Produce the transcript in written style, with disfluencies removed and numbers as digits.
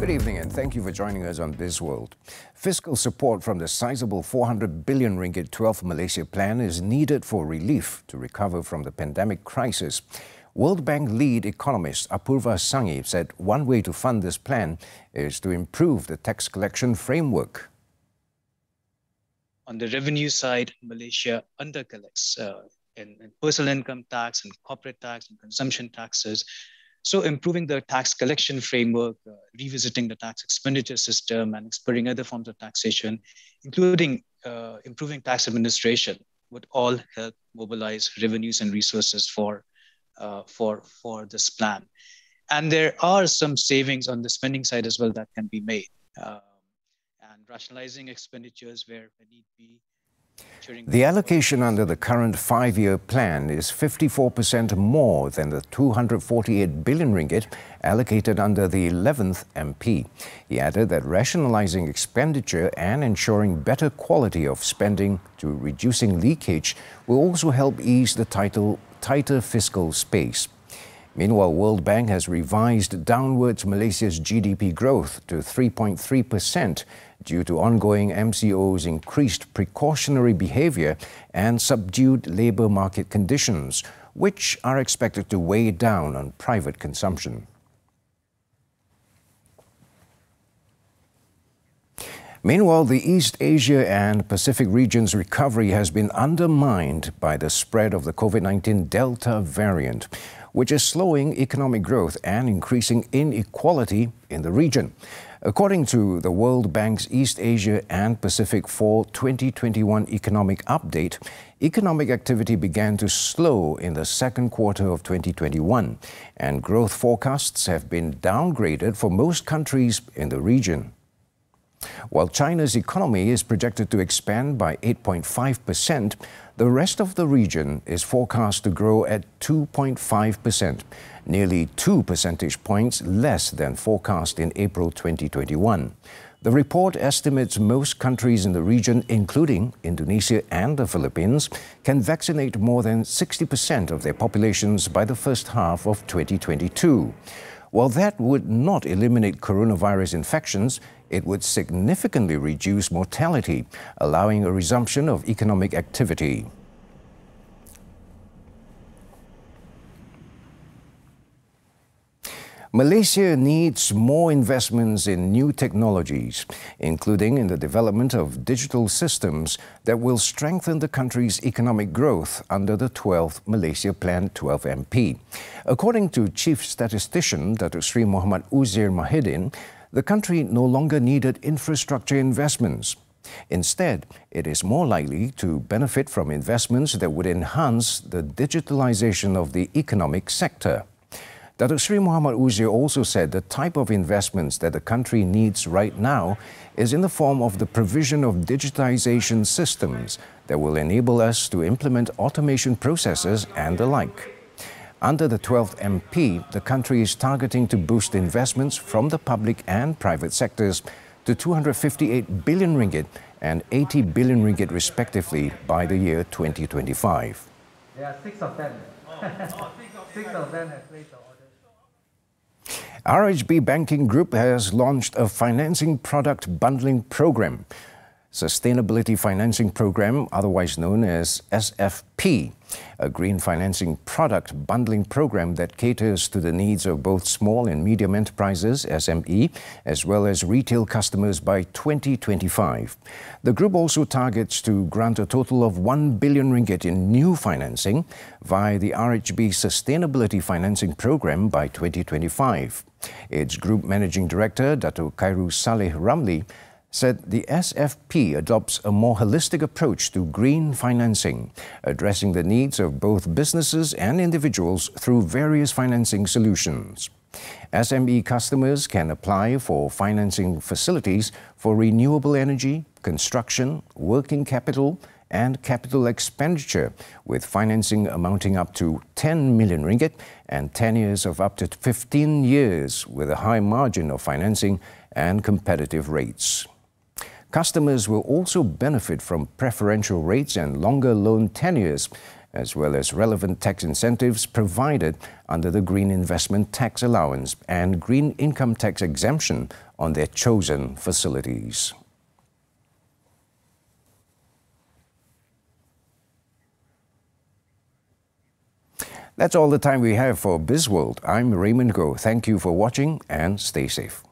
Good evening and thank you for joining us on Bizworld. Fiscal support from the sizable 400 billion ringgit 12th Malaysia plan is needed for relief to recover from the pandemic crisis. World Bank lead economist Apurva Sanghi said one way to fund this plan is to improve the tax collection framework. On the revenue side, Malaysia undercollects in personal income tax and corporate tax and consumption taxes. So improving the tax collection framework, revisiting the tax expenditure system and exploring other forms of taxation, including improving tax administration, would all help mobilize revenues and resources for this plan. And there are some savings on the spending side as well that can be made. And rationalizing expenditures where need be. The allocation under the current 5-year plan is 54% more than the 248 billion ringgit allocated under the 11th MP. He added that rationalizing expenditure and ensuring better quality of spending to reducing leakage will also help ease the tighter fiscal space. Meanwhile, World Bank has revised downwards Malaysia's GDP growth to 3.3% due to ongoing MCO's increased precautionary behaviour and subdued labour market conditions, which are expected to weigh down on private consumption. Meanwhile, the East Asia and Pacific region's recovery has been undermined by the spread of the COVID-19 Delta variant, which is slowing economic growth and increasing inequality in the region. According to the World Bank's East Asia and Pacific Fall 2021 Economic Update, economic activity began to slow in the second quarter of 2021, and growth forecasts have been downgraded for most countries in the region. While China's economy is projected to expand by 8.5%, the rest of the region is forecast to grow at 2.5%, nearly 2 percentage points less than forecast in April 2021. The report estimates most countries in the region, including Indonesia and the Philippines, can vaccinate more than 60% of their populations by the first half of 2022. While that would not eliminate coronavirus infections, it would significantly reduce mortality, allowing a resumption of economic activity. Malaysia needs more investments in new technologies, including in the development of digital systems that will strengthen the country's economic growth under the 12th Malaysia Plan 12 MP. According to Chief Statistician Datuk Seri Muhammad Uzair Mahidin, the country no longer needed infrastructure investments. Instead, it is more likely to benefit from investments that would enhance the digitalization of the economic sector. Datuk Seri Muhammad Uzair also said the type of investments that the country needs right now is in the form of the provision of digitization systems that will enable us to implement automation processes and the like. Under the 12th MP, the country is targeting to boost investments from the public and private sectors to 258 billion ringgit and 80 billion ringgit respectively by the year 2025. There are 6 of them. 6 of them have placed the order. RHB Banking Group has launched a financing product bundling program, Sustainability Financing Program, otherwise known as SFP, a green financing product bundling program that caters to the needs of both small and medium enterprises, SME, as well as retail customers by 2025. The group also targets to grant a total of 1 billion ringgit in new financing via the RHB Sustainability Financing Program by 2025. Its Group Managing Director, Dato' Khairul Saleh Ramli, said the SFP adopts a more holistic approach to green financing, addressing the needs of both businesses and individuals through various financing solutions. SME customers can apply for financing facilities for renewable energy, construction, working capital, and capital expenditure, with financing amounting up to 10 million ringgit and tenures of up to 15 years with a high margin of financing and competitive rates. Customers will also benefit from preferential rates and longer loan tenures, as well as relevant tax incentives provided under the Green Investment Tax Allowance and Green Income Tax exemption on their chosen facilities. That's all the time we have for Bizworld. I'm Raymond. Thank you for watching and stay safe.